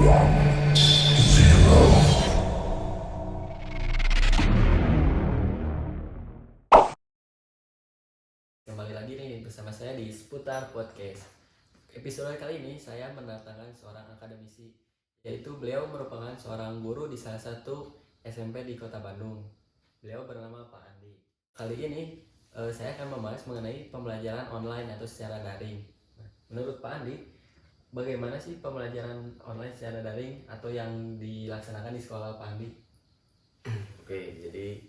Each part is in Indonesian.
Kembali lagi nih bersama saya di Seputar Podcast. Episode kali ini saya mendatangkan seorang akademisi, yaitu beliau merupakan seorang guru di salah satu SMP di Kota Bandung. Beliau bernama Pak Andi. Kali ini saya akan membahas mengenai pembelajaran online atau secara daring. Menurut Pak Andi, bagaimana sih pembelajaran online secara daring atau yang dilaksanakan di sekolah Pak Andi? Oke, jadi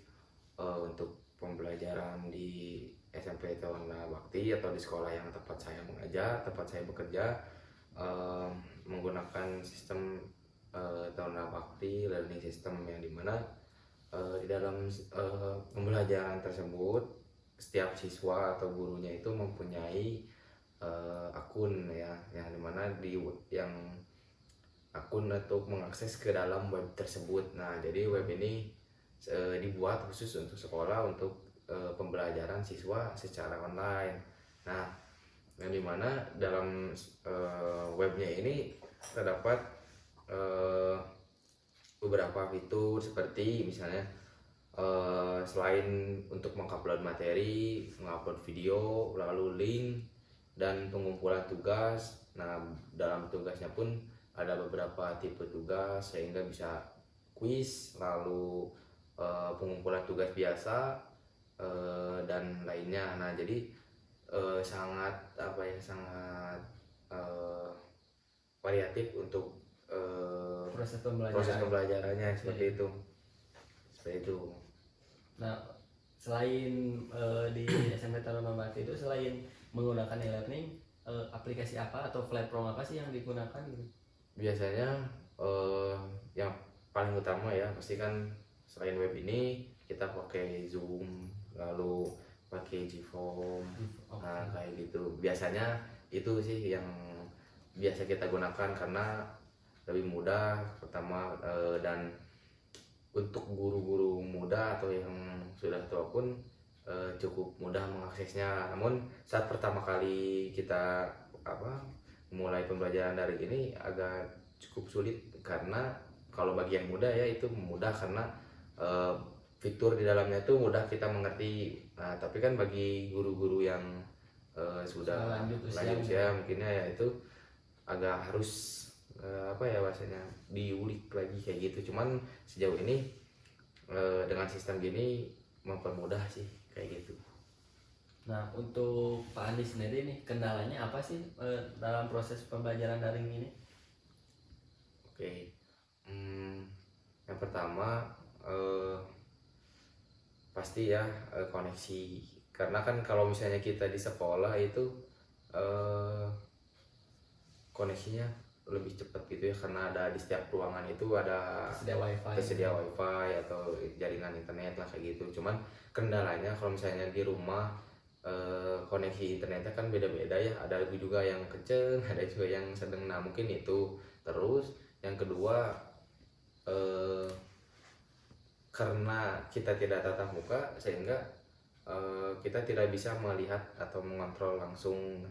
untuk pembelajaran di SMP Taruna Bakti atau di sekolah yang tempat saya mengajar, tempat saya bekerja, menggunakan sistem Taruna Bakti learning system, yang dimana di dalam pembelajaran tersebut setiap siswa atau gurunya itu mempunyai akun, ya, yang dimana yang akun untuk mengakses ke dalam web tersebut. Nah, jadi web ini dibuat khusus untuk sekolah untuk pembelajaran siswa secara online. Nah, yang dimana dalam webnya ini terdapat beberapa fitur seperti misalnya selain untuk mengupload materi, mengupload video, lalu link dan pengumpulan tugas. Nah, dalam tugasnya pun ada beberapa tipe tugas sehingga bisa kuis, lalu pengumpulan tugas biasa dan lainnya. Nah, jadi sangat sangat variatif untuk Proses pembelajarannya seperti itu. Nah, selain di SMP Taruna Bakti itu, selain menggunakan e-learning, aplikasi apa atau platform apa sih yang digunakan gitu? Biasanya yang paling utama ya pasti kan selain web ini kita pakai Zoom, lalu pakai Gform. Nah, kayak gitu. Biasanya itu sih yang biasa kita gunakan karena lebih mudah pertama, dan untuk guru-guru muda atau yang sudah tua pun cukup mudah mengaksesnya. Namun saat pertama kali kita mulai pembelajaran dari ini agak cukup sulit, karena kalau bagi yang muda ya itu mudah karena fitur di dalamnya itu mudah kita mengerti. Nah, tapi kan bagi guru-guru yang sudah lanjut usia mungkinnya ya itu agak harus bahasanya diulik lagi kayak gitu. Cuman sejauh ini dengan sistem gini mempermudah sih kayak gitu. Nah, untuk Pak Andi sendiri nih, kendalanya apa sih dalam proses pembelajaran daring ini? Oke, yang pertama pasti ya koneksi, karena kan kalau misalnya kita di sekolah itu koneksinya lebih cepat gitu ya, karena ada di setiap ruangan itu ada tersedia wifi atau jaringan internet lah kayak gitu. Cuman kendalanya kalau misalnya di rumah koneksi internetnya kan beda-beda ya, ada juga yang kenceng, ada juga yang sedang. Nah, mungkin itu. Terus yang kedua, karena kita tidak tatap muka sehingga kita tidak bisa melihat atau mengontrol langsung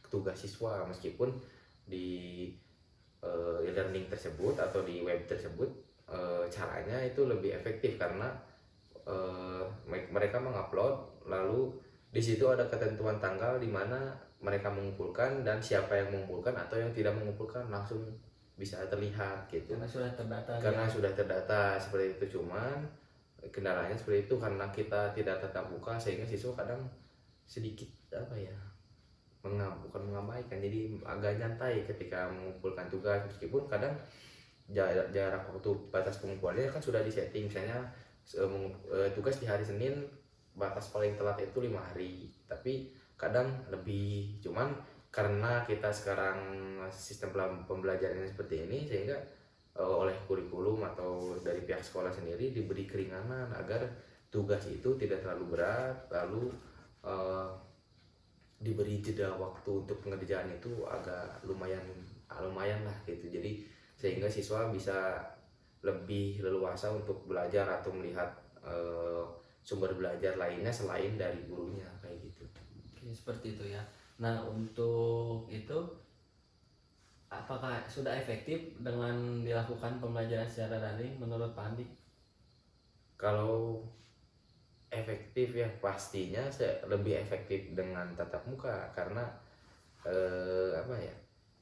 tugas siswa, meskipun di e-learning tersebut atau di web tersebut caranya itu lebih efektif karena mereka mengupload, lalu di situ ada ketentuan tanggal di mana mereka mengumpulkan dan siapa yang mengumpulkan atau yang tidak mengumpulkan langsung bisa terlihat gitu. Karena sudah terdata seperti itu. Cuman kendalanya seperti itu karena kita tidak tatap muka sehingga siswa kadang sedikit bukan mengabaikan, jadi agak nyantai ketika mengumpulkan tugas, meskipun kadang jarak waktu batas pengumpulannya kan sudah disetting. Misalnya tugas di hari Senin, batas paling telat itu 5 hari, tapi kadang lebih. Cuman karena kita sekarang sistem pembelajarannya seperti ini, sehingga oleh kurikulum atau dari pihak sekolah sendiri diberi keringanan agar tugas itu tidak terlalu berat, lalu diberi jeda waktu untuk pengerjaan itu agak lumayan lah gitu. Jadi sehingga siswa bisa lebih leluasa untuk belajar atau melihat sumber belajar lainnya selain dari gurunya kayak gitu. Oke, seperti itu ya. Nah, untuk itu apakah sudah efektif dengan dilakukan pembelajaran secara daring menurut Pak Andi? Kalau efektif ya pastinya lebih efektif dengan tatap muka karena apa ya,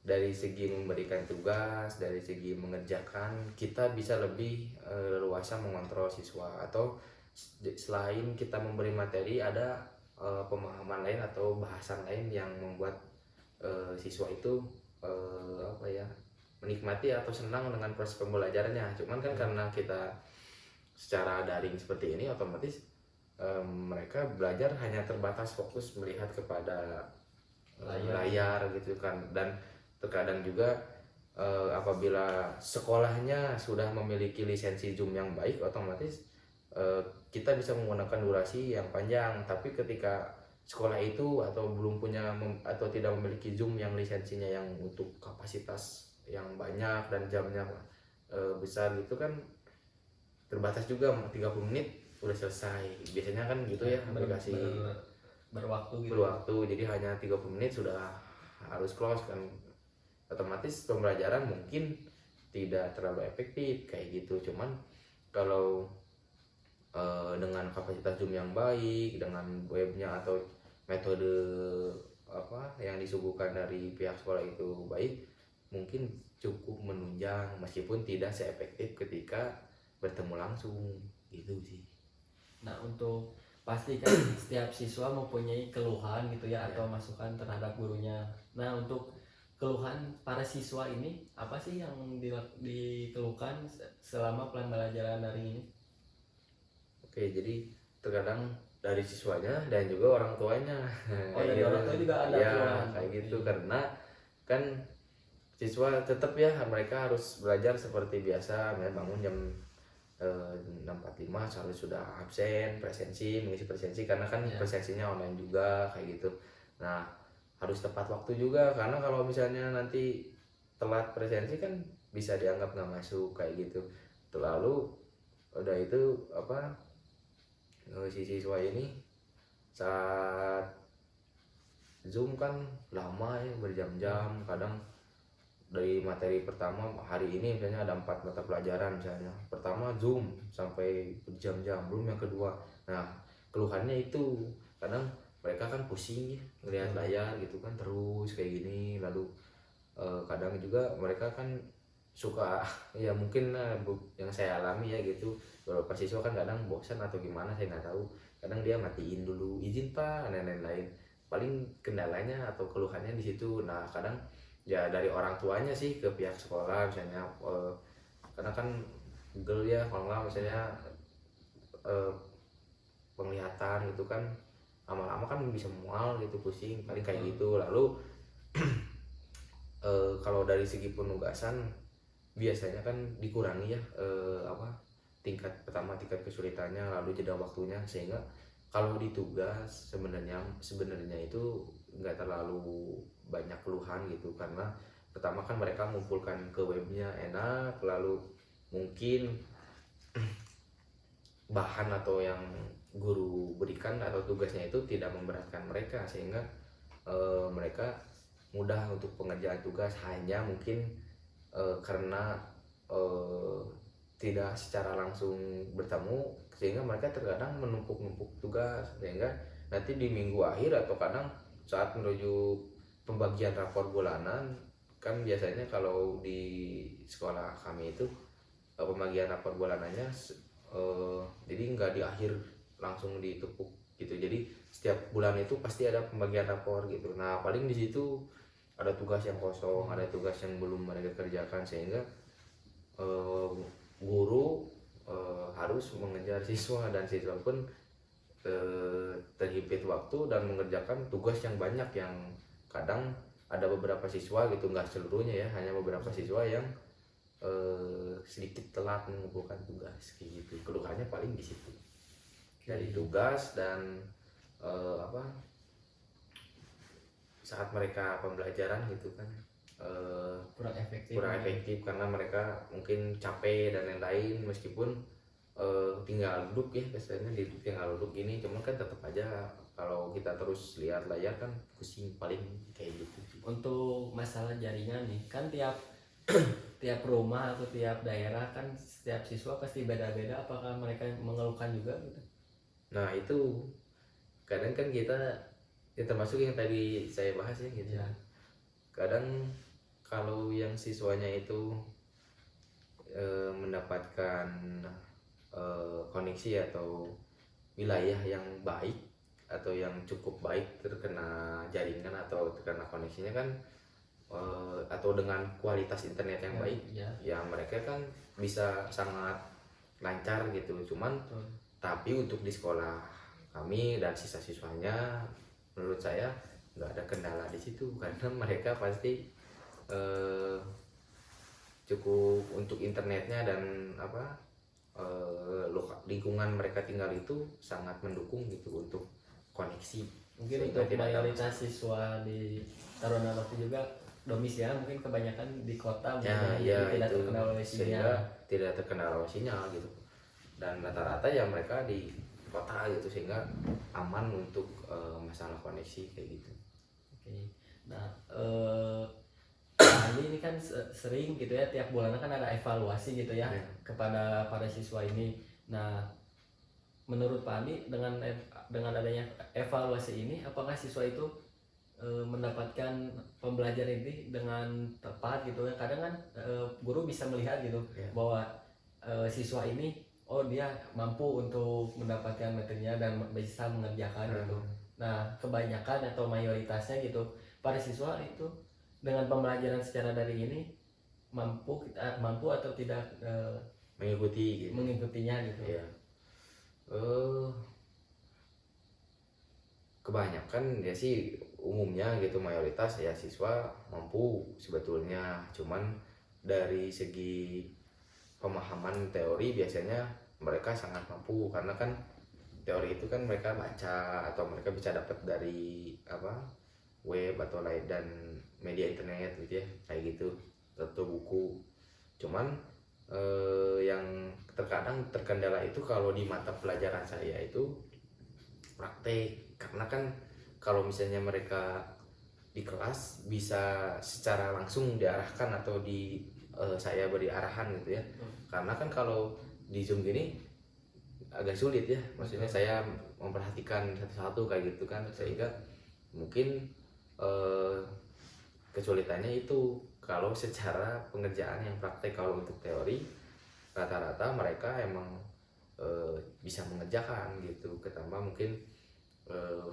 dari segi memberikan tugas, dari segi mengerjakan kita bisa lebih leluasa mengontrol siswa, atau selain kita memberi materi ada pemahaman lain atau bahasan lain yang membuat siswa itu apa ya, menikmati atau senang dengan proses pembelajarannya. Cuman kan karena kita secara daring seperti ini, otomatis mereka belajar hanya terbatas fokus melihat kepada layar gitu kan. Dan terkadang juga apabila sekolahnya sudah memiliki lisensi Zoom yang baik, otomatis kita bisa menggunakan durasi yang panjang. Tapi ketika sekolah itu atau belum punya atau tidak memiliki Zoom yang lisensinya yang untuk kapasitas yang banyak dan jamnya besar gitu kan, terbatas juga 30 menit udah selesai biasanya kan gitu ya, aplikasi berwaktu jadi hanya 30 menit sudah harus close kan, otomatis pembelajaran mungkin tidak terlalu efektif kayak gitu. Cuman kalau dengan kapasitas Zoom yang baik, dengan webnya atau metode apa yang disuguhkan dari pihak sekolah itu baik, mungkin cukup menunjang meskipun tidak seefektif ketika bertemu langsung gitu sih. Nah, untuk pastikan setiap siswa mempunyai keluhan gitu ya, atau masukan terhadap gurunya. Nah, untuk keluhan para siswa ini apa sih yang dikeluhkan selama pembelajaran daring ini? Oke, jadi terkadang dari siswanya dan juga orang tuanya. Oh, dari orang tua juga ada ya, keluhan. kayak gitu karena kan siswa tetap ya mereka harus belajar seperti biasa, bangun jam 6.45 harus sudah absen, mengisi presensi karena kan presensinya online juga kayak gitu. Nah, harus tepat waktu juga karena kalau misalnya nanti telat presensi kan bisa dianggap nggak masuk kayak gitu. Lalu udah itu apa, si siswa ini saat Zoom kan lama ya, berjam-jam, kadang dari materi pertama hari ini misalnya ada 4 mata pelajaran, misalnya pertama Zoom sampai berjam-jam, belum yang kedua. Nah, keluhannya itu kadang mereka kan pusing ya ngelihat layar gitu kan terus kayak gini. Lalu kadang juga mereka kan suka ya mungkin yang saya alami ya gitu, beberapa siswa kan kadang bosan atau gimana saya nggak tahu, kadang dia matiin dulu, izin pak dan lain-lain. Paling kendalanya atau keluhannya di situ. Nah, kadang ya dari orang tuanya sih ke pihak sekolah misalnya, karena kan Google ya, kalau nggak misalnya penglihatan gitu kan lama-lama kan bisa mual gitu, pusing paling kayak gitu. Lalu kalau dari segi penugasan biasanya kan dikurangi ya, apa, tingkat pertama tingkat kesulitannya, lalu jeda waktunya, sehingga kalau di tugas sebenarnya itu nggak terlalu banyak keluhan gitu, karena pertama kan mereka mengumpulkan ke webnya enak, lalu mungkin bahan atau yang guru berikan atau tugasnya itu tidak memberatkan mereka, sehingga mereka mudah untuk pengerjaan tugas. Hanya mungkin karena tidak secara langsung bertemu, sehingga mereka terkadang menumpuk-numpuk tugas, sehingga nanti di minggu akhir atau kadang saat menuju pembagian rapor bulanan, kan biasanya kalau di sekolah kami itu pembagian rapor bulanannya jadi nggak di akhir langsung ditepuk gitu, jadi setiap bulan itu pasti ada pembagian rapor gitu. Nah, paling di situ ada tugas yang kosong, ada tugas yang belum mereka kerjakan, sehingga guru harus mengejar siswa, dan siswa pun terhimpit waktu dan mengerjakan tugas yang banyak, yang kadang ada beberapa siswa gitu, nggak seluruhnya ya, hanya beberapa siswa yang sedikit telat mengumpulkan tugas kayak gitu. Keluhannya paling di situ dari tugas dan apa, saat mereka pembelajaran gitu kan kurang efektif karena mereka mungkin capek dan lain-lain, meskipun tinggal duduk ya, biasanya tinggal duduk gini, cuman kan tetap aja kalau kita terus lihat layar kan pusing paling kayak gitu. untuk masalah jaringan nih kan tiap tiap rumah atau tiap daerah kan setiap siswa pasti beda-beda, apakah mereka mengeluhkan juga gitu? Nah itu kadang kan kita ya termasuk yang tadi saya bahas ya gitu. Ya. Kadang kalau yang siswanya itu mendapatkan koneksi atau wilayah yang baik atau yang cukup baik terkena jaringan atau terkena koneksinya kan atau dengan kualitas internet yang baik ya mereka kan bisa sangat lancar gitu. Cuman tapi untuk di sekolah kami dan sisa siswanya menurut saya nggak ada kendala di situ karena mereka pasti cukup untuk internetnya dan lingkungan mereka tinggal itu sangat mendukung gitu untuk koneksi. Mungkin untuk mayoritas siswa di Taruna Bakti juga domisili mungkin kebanyakan di kota ya, tidak terkenal oleh sinyal. Tidak terkenal oleh sinyal gitu. Dan rata-rata ya mereka di kota gitu sehingga aman untuk masalah koneksi kayak gitu. Oke. Nah, ini kan sering gitu ya tiap bulan kan ada evaluasi gitu ya kepada para siswa ini. Nah, menurut Pak Andi dengan adanya evaluasi ini apakah siswa itu mendapatkan pembelajaran ini dengan tepat gitu ya? Kadang kan guru bisa melihat gitu bahwa siswa ini dia mampu untuk mendapatkan materinya dan bisa mengerjakan gitu. Nah kebanyakan atau mayoritasnya gitu para siswa itu dengan pembelajaran secara daring ini mampu atau tidak mengikutinya gitu. Ya. Kebanyakan ya sih umumnya gitu mayoritas ya siswa mampu sebetulnya, cuman dari segi pemahaman teori biasanya mereka sangat mampu karena kan teori itu kan mereka baca atau mereka bisa dapat dari web atau lain dan media internet gitu ya kayak gitu atau buku. Cuman yang terkadang terkendala itu kalau di mata pelajaran saya itu praktek, karena kan kalau misalnya mereka di kelas bisa secara langsung diarahkan atau saya beri arahan gitu ya. Karena kan kalau di Zoom gini agak sulit ya, maksudnya saya memperhatikan satu-satu kayak gitu kan, sehingga mungkin kesulitannya itu kalau secara pengerjaan yang praktek. Kalau untuk teori rata-rata mereka emang bisa mengerjakan gitu, ketambah mungkin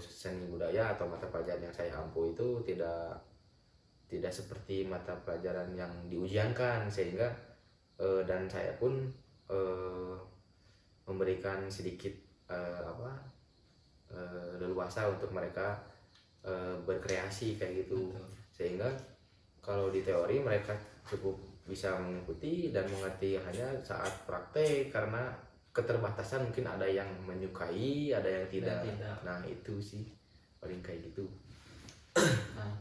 seni budaya atau mata pelajaran yang saya ampu itu tidak seperti mata pelajaran yang diujiankan, sehingga dan saya pun memberikan sedikit leluasa untuk mereka berkreasi kayak gitu. Sehingga kalau di teori mereka cukup bisa mengikuti dan mengerti hanya saat praktek, karena keterbatasan mungkin ada yang menyukai, ada yang tidak. Nah itu sih paling kayak gitu. Nah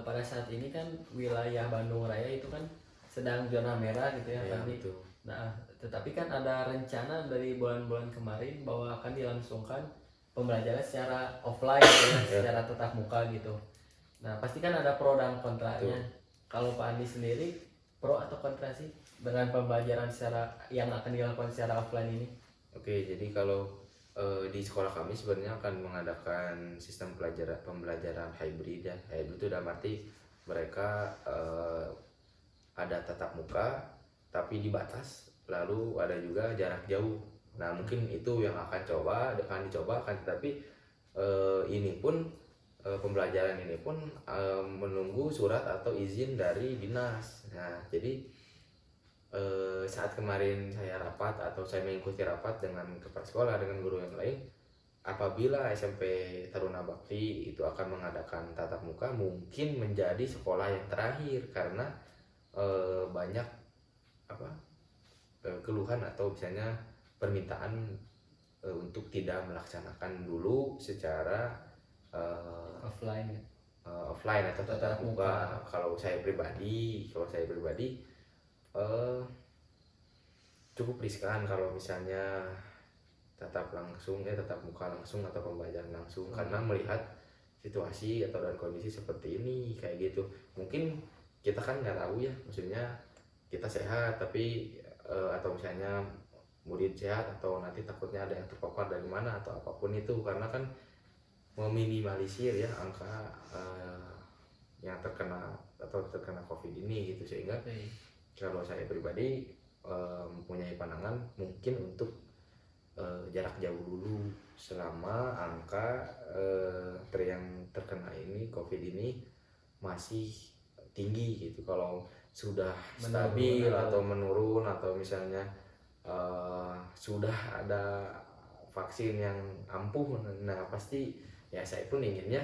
pada saat ini kan wilayah Bandung Raya itu kan sedang zona merah gitu ya tadi. Nah tetapi kan ada rencana dari bulan-bulan kemarin bahwa akan dilangsungkan pembelajaran secara offline gitu ya, secara tatap muka gitu. Nah pasti kan ada pro dan kontranya. Kalau Pak Andi sendiri pro atau kontra sih dengan pembelajaran yang akan dilakukan secara offline ini? Oke, jadi kalau di sekolah kami sebenarnya akan mengadakan sistem pembelajaran hybrid ya. Hybrid itu dalam arti mereka ada tatap muka tapi dibatas, lalu ada juga jarak jauh. Nah mungkin itu yang akan dicoba, tetapi ini pun pembelajaran ini pun menunggu surat atau izin dari dinas. Nah jadi saat kemarin saya rapat atau saya mengikuti rapat dengan kepala sekolah dengan guru yang lain, apabila SMP Taruna Bakti itu akan mengadakan tatap muka, mungkin menjadi sekolah yang terakhir karena banyak keluhan atau misalnya permintaan untuk tidak melaksanakan dulu secara offline atau tatap muka. Kalau saya pribadi cukup riskan kalau misalnya tatap muka langsung atau pembelajaran langsung, karena melihat situasi atau dan kondisi seperti ini kayak gitu. Mungkin kita kan nggak tahu ya, maksudnya kita sehat tapi atau misalnya murid sehat atau nanti takutnya ada yang terpapar dari mana atau apapun itu, karena kan meminimalisir ya angka yang terkena COVID ini gitu. Sehingga kalau saya pribadi mempunyai pandangan mungkin untuk jarak jauh dulu selama angka yang terkena ini COVID ini masih tinggi gitu. Kalau sudah stabil atau menurun atau misalnya sudah ada vaksin yang ampuh, nah pasti ya saya pun inginnya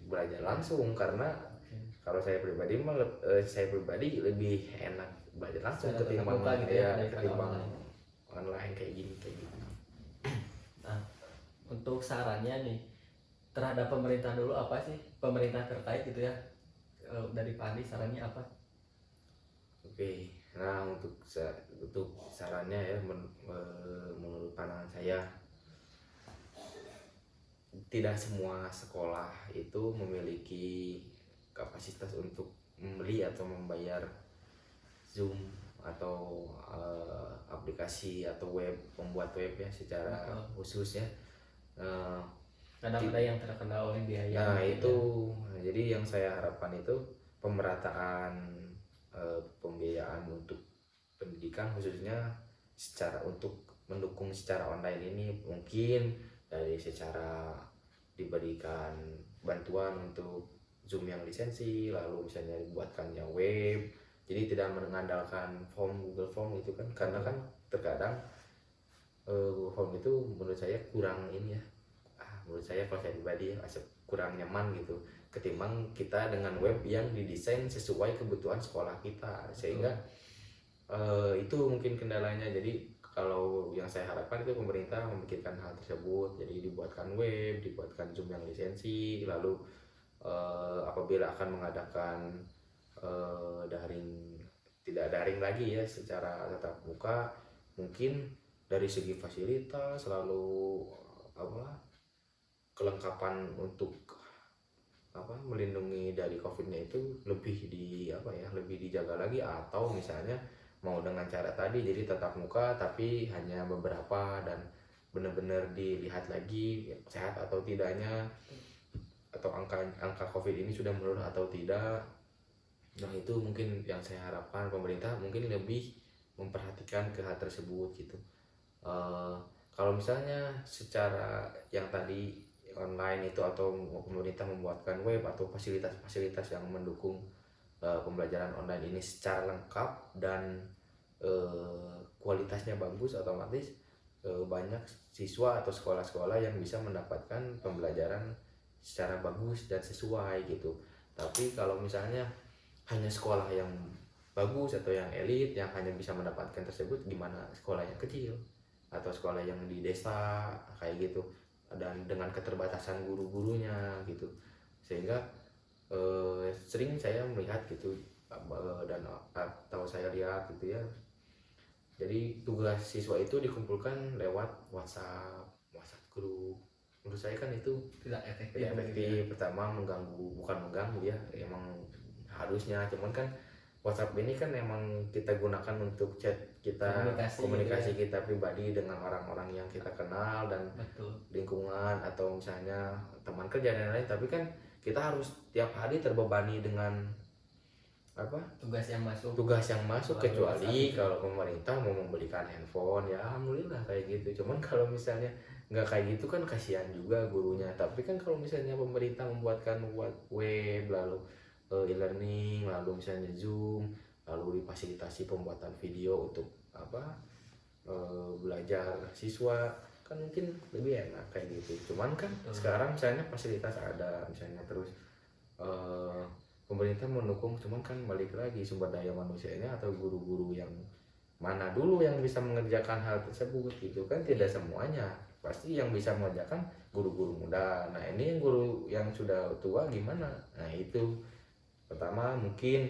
belajar langsung, karena kalau saya pribadi lebih enak belajar langsung ketimbang gitu ketimbang online kayak gini. Nah, untuk sarannya nih terhadap pemerintah dulu, apa sih pemerintah terkait gitu ya, dari Pak Andi sarannya apa? Oke, nah untuk sarannya ya menurut pandangan saya, tidak semua sekolah itu memiliki kapasitas untuk membeli atau membayar Zoom atau aplikasi atau membuat web ya secara khusus ya. Kadang ada yang terkena oleh biaya. Nah itu ya. Jadi yang saya harapkan itu pemerataan pembiayaan untuk pendidikan, khususnya untuk mendukung secara online ini, mungkin dari secara diberikan bantuan untuk Zoom yang lisensi, lalu misalnya dibuatkan yang web, jadi tidak mengandalkan Google Form itu kan, karena kan terkadang Google Form itu menurut saya kurang ini ya, menurut saya kalau saya pribadi ya kurang nyaman gitu ketimbang kita dengan web yang didesain sesuai kebutuhan sekolah kita, sehingga itu mungkin kendalanya. Jadi kalau yang saya harapkan itu pemerintah memikirkan hal tersebut, jadi dibuatkan web, dibuatkan Zoom yang lisensi, lalu apabila akan mengadakan tidak daring lagi ya secara tatap muka, mungkin dari segi fasilitas lalu kelengkapan untuk melindungi dari COVID-nya itu lebih lebih dijaga lagi, atau misalnya mau dengan cara tadi jadi tatap muka tapi hanya beberapa dan benar-benar dilihat lagi sehat atau tidaknya, atau angka COVID ini sudah menurun atau tidak. Nah itu mungkin yang saya harapkan pemerintah mungkin lebih memperhatikan ke hal tersebut gitu. Kalau misalnya secara yang tadi online itu atau pemerintah membuatkan web atau fasilitas-fasilitas yang mendukung pembelajaran online ini secara lengkap dan kualitasnya bagus, otomatis banyak siswa atau sekolah-sekolah yang bisa mendapatkan pembelajaran secara bagus dan sesuai gitu. Tapi kalau misalnya hanya sekolah yang bagus atau yang elit yang hanya bisa mendapatkan tersebut, gimana sekolah yang kecil atau sekolah yang di desa kayak gitu, dan dengan keterbatasan guru-gurunya gitu, sehingga sering saya melihat gitu dan atau saya lihat gitu ya, jadi tugas siswa itu dikumpulkan lewat WhatsApp grup. Menurut saya kan itu tidak efektif. Pertama bukan mengganggu ya, emang harusnya, cuman kan WhatsApp ini kan emang kita gunakan untuk chat kita, komunikasi gitu ya, kita pribadi dengan orang-orang yang kita kenal dan lingkungan atau misalnya teman kerja dan lain-lain. Tapi kan kita harus tiap hari terbebani dengan tugas yang masuk kecuali kalau pemerintah mau membelikan handphone ya alhamdulillah kayak gitu. Cuman kalau misalnya nggak kayak gitu kan kasihan juga gurunya. Tapi kan kalau misalnya pemerintah buat web, lalu e-learning, lalu misalnya Zoom, lalu difasilitasi pembuatan video untuk belajar siswa, kan mungkin lebih enak kayak gitu. Cuman kan sekarang misalnya fasilitas ada, misalnya terus pemerintah mendukung, cuman kan balik lagi sumber daya manusianya atau guru-guru yang mana dulu yang bisa mengerjakan hal tersebut gitu kan. Tidak semuanya, pasti yang bisa mengerjakan guru-guru muda. Nah ini yang guru yang sudah tua gimana? Nah itu pertama mungkin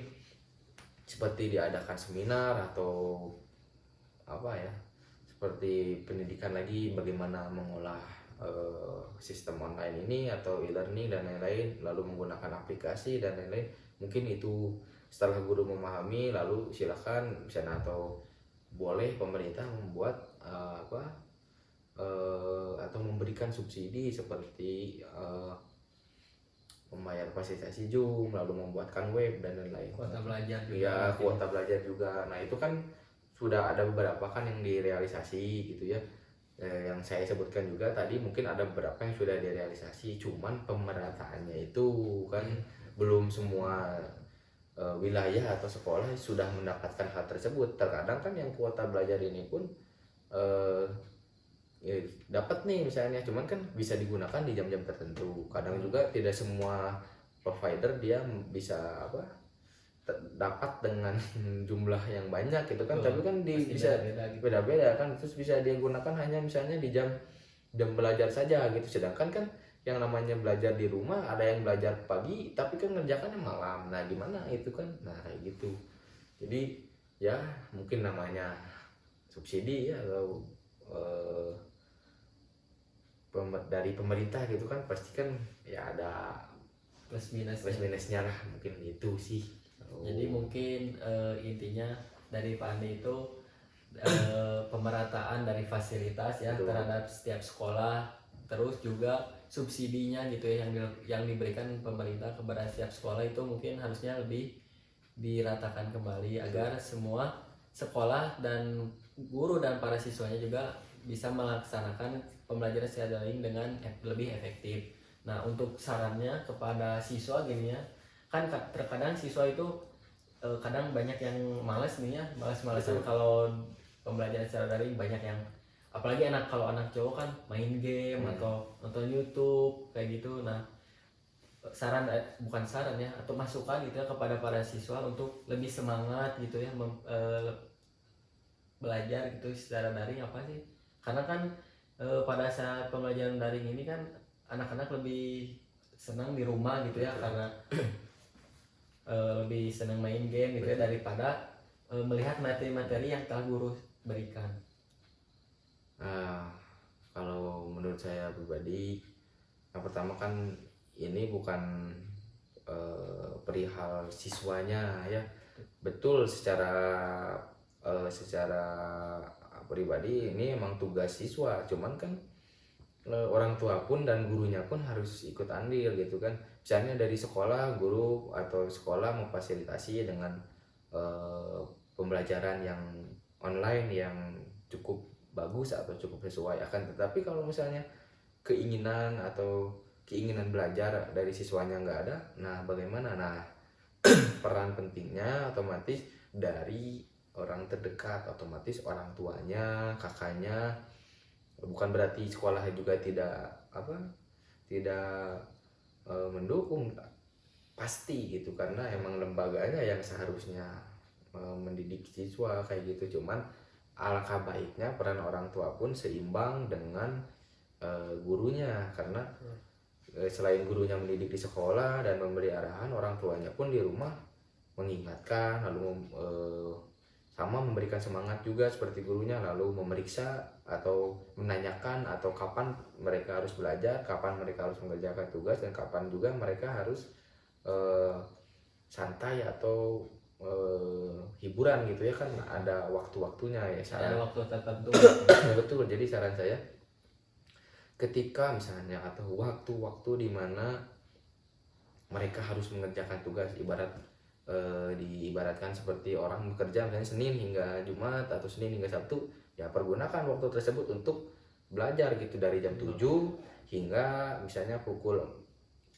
seperti diadakan seminar atau seperti pendidikan lagi bagaimana mengolah sistem online ini atau e-learning dan lain-lain, lalu menggunakan aplikasi dan lain-lain. Mungkin itu setelah guru memahami, lalu silakan misalnya atau boleh pemerintah membuat atau memberikan subsidi seperti membayar fasilitasi Zoom, lalu membuatkan web dan lain-lain. Kuota belajar juga. Ya, kuota belajar juga. Nah, itu kan sudah ada beberapa kan yang direalisasi gitu ya. Yang saya sebutkan juga tadi mungkin ada beberapa yang sudah direalisasi, cuman pemerataannya itu kan belum semua wilayah atau sekolah sudah mendapatkan hal tersebut. Terkadang kan yang kuota belajar ini pun ya, dapat nih misalnya, cuman kan bisa digunakan di jam-jam tertentu. Kadang juga tidak semua provider dia bisa dapat dengan jumlah yang banyak gitu kan. Tapi kan bisa beda-beda kan, terus bisa dia gunakan hanya misalnya di jam belajar saja gitu. Sedangkan kan yang namanya belajar di rumah ada yang belajar pagi tapi kan ngerjakannya malam. Nah gimana itu kan, nah kayak gitu. Jadi ya mungkin namanya subsidi ya, atau dari pemerintah gitu kan, pasti kan ya ada plus minusnya lah, mungkin itu sih. Jadi mungkin intinya dari Pak Andi itu pemerataan dari fasilitas ya. Betul. Terhadap setiap sekolah, terus juga subsidinya gitu ya yang diberikan pemerintah kepada setiap sekolah itu mungkin harusnya lebih diratakan kembali. Betul. Agar semua sekolah dan guru dan para siswanya juga bisa melaksanakan pembelajaran secara daring dengan lebih efektif. Nah, untuk sarannya kepada siswa gini ya, kan terkadang siswa itu kadang banyak yang malas nih ya, malas-malasan kalau pembelajaran secara daring. Banyak yang, apalagi kalau anak cowok kan main game atau nonton YouTube kayak gitu. Nah, bukan saran ya, atau masukan gitu ya kepada para siswa untuk lebih semangat gitu ya belajar gitu secara daring apa sih? Karena kan pada saat pembelajaran daring ini kan anak-anak lebih senang di rumah gitu ya. Betul. Karena lebih senang main game gitu ya daripada melihat materi-materi yang telah guru berikan. Kalau menurut saya pribadi, yang pertama kan ini bukan perihal siswanya ya. Betul, secara pribadi ini emang tugas siswa, cuman kan orang tua pun dan gurunya pun harus ikut andil gitu kan. Misalnya dari sekolah, guru atau sekolah memfasilitasi dengan pembelajaran yang online yang cukup bagus atau cukup sesuai. Akan tetapi kalau misalnya keinginan belajar dari siswanya nggak ada, nah bagaimana? Nah peran pentingnya otomatis dari orang terdekat, otomatis orang tuanya, kakaknya. Bukan berarti sekolah juga tidak mendukung, pasti gitu, karena emang lembaganya yang seharusnya mendidik siswa kayak gitu. Cuman alangkah baiknya peran orang tua pun seimbang dengan gurunya, karena selain gurunya mendidik di sekolah dan memberi arahan, orang tuanya pun di rumah mengingatkan, lalu sama memberikan semangat juga seperti gurunya, lalu memeriksa atau menanyakan atau kapan mereka harus belajar, kapan mereka harus mengerjakan tugas, dan kapan juga mereka harus santai atau hiburan gitu ya kan. Ada waktu-waktunya ya, ada waktu tertentu. Betul. Jadi saran saya, ketika misalnya atau waktu-waktu di mana mereka harus mengerjakan tugas, diibaratkan seperti orang bekerja misalnya Senin hingga Jumat atau Senin hingga Sabtu, ya pergunakan waktu tersebut untuk belajar gitu, dari jam 7 hingga misalnya pukul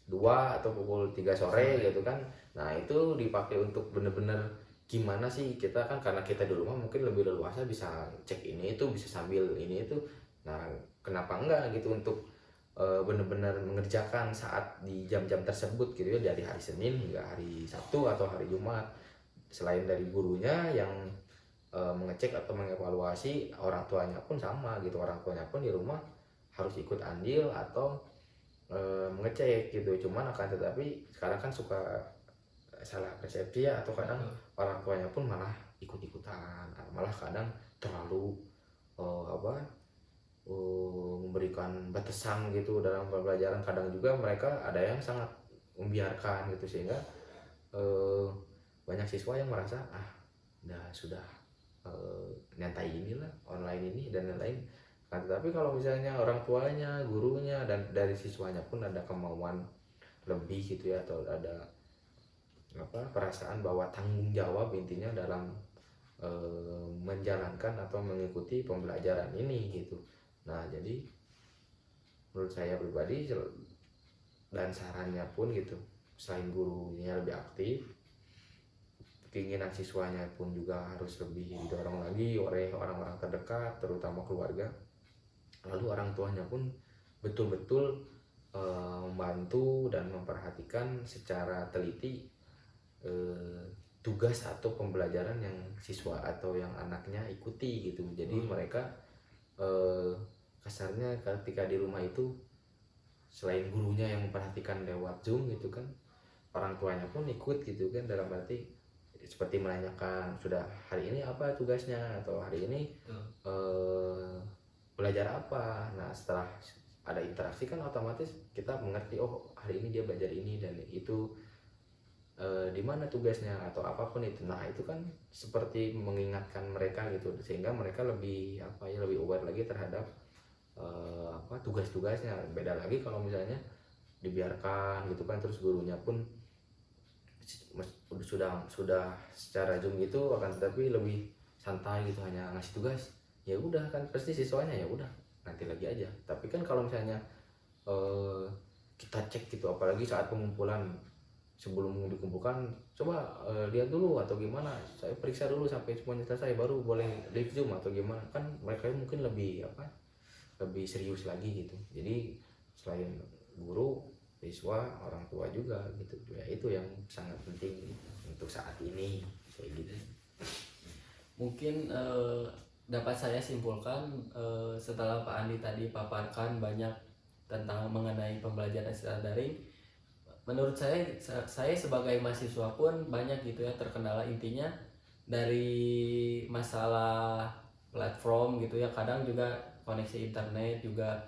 2 atau pukul 3 sore gitu kan. Nah itu dipakai untuk bener-bener gimana sih kita kan, karena kita di rumah mungkin lebih leluasa bisa cek ini itu, bisa sambil ini itu. Nah kenapa enggak gitu untuk benar-benar mengerjakan saat di jam-jam tersebut gitu ya, dari hari Senin hingga hari Sabtu atau hari Jumat. Selain dari gurunya yang mengecek atau mengevaluasi, orang tuanya pun sama gitu, orang tuanya pun di rumah harus ikut andil atau mengecek gitu. Cuman akan tetapi sekarang kan suka salah persepsi ya, atau kadang orang tuanya pun malah ikut-ikutan, malah kadang terlalu memberikan memberikan batasan gitu dalam pembelajaran. Kadang juga mereka ada yang sangat membiarkan gitu, sehingga banyak siswa yang merasa sudah nyantai inilah online ini dan lain-lain. Nah, tetapi kalau misalnya orang tuanya, gurunya, dan dari siswanya pun ada kemauan lebih gitu ya, atau ada perasaan bahwa tanggung jawab intinya dalam menjalankan atau mengikuti pembelajaran ini gitu. Nah, jadi menurut saya pribadi dan sarannya pun gitu, selain gurunya lebih aktif, keinginan siswanya pun juga harus lebih didorong lagi oleh orang-orang terdekat, terutama keluarga. Lalu orang tuanya pun betul-betul membantu dan memperhatikan secara teliti tugas atau pembelajaran yang siswa atau yang anaknya ikuti gitu. Jadi mereka kasarnya ketika di rumah itu, selain gurunya yang memperhatikan lewat Zoom gitu kan, orang tuanya pun ikut gitu kan, dalam arti seperti menanyakan sudah hari ini apa tugasnya, atau hari ini belajar apa. Nah, setelah ada interaksi kan otomatis kita mengerti, oh hari ini dia belajar ini dan itu, di mana tugasnya atau apapun itu. Nah, itu kan seperti mengingatkan mereka gitu, sehingga mereka lebih lebih aware lagi terhadap tugas-tugasnya. Beda lagi kalau misalnya dibiarkan gitu kan, terus gurunya pun sudah secara Zoom gitu, akan tetapi lebih santai gitu, hanya ngasih tugas, ya udah kan pasti siswanya ya udah nanti lagi aja. Tapi kan kalau misalnya kita cek gitu, apalagi saat pengumpulan, sebelum dikumpulkan coba lihat dulu atau gimana, saya periksa dulu sampai semuanya selesai baru boleh live Zoom atau gimana, kan mereka mungkin lebih lebih serius lagi gitu. Jadi selain guru, siswa, orang tua juga gitu ya, itu yang sangat penting untuk saat ini kayak gitu. Mungkin dapat saya simpulkan setelah Pak Andi tadi paparkan banyak tentang mengenai pembelajaran secara daring, menurut saya sebagai mahasiswa pun banyak gitu ya terkendala, intinya dari masalah platform gitu ya. Kadang juga koneksi internet juga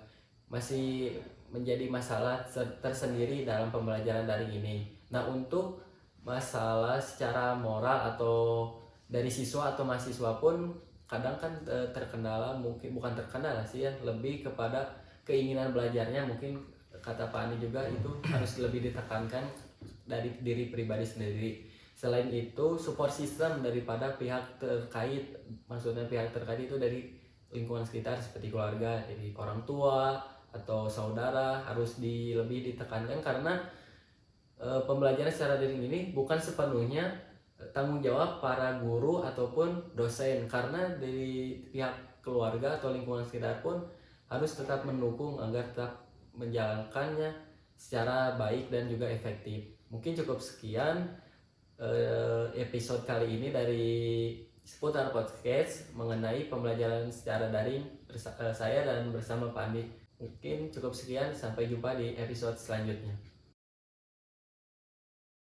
masih menjadi masalah tersendiri dalam pembelajaran daring ini. Nah, untuk masalah secara moral atau dari siswa atau mahasiswa pun kadang kan terkendala, mungkin bukan terkendala sih ya, lebih kepada keinginan belajarnya. Mungkin kata Pak Ani juga itu harus lebih ditekankan dari diri pribadi sendiri. Selain itu support system daripada pihak terkait, maksudnya pihak terkait itu dari lingkungan sekitar seperti keluarga, jadi orang tua atau saudara harus lebih ditekankan, karena pembelajaran secara daring ini bukan sepenuhnya tanggung jawab para guru ataupun dosen, karena dari pihak keluarga atau lingkungan sekitar pun harus tetap mendukung agar tetap menjalankannya secara baik dan juga efektif. Mungkin cukup sekian episode kali ini dari Seputar Podcast mengenai pembelajaran secara daring saya dan bersama Pak Andi. Mungkin cukup sekian, sampai jumpa di episode selanjutnya.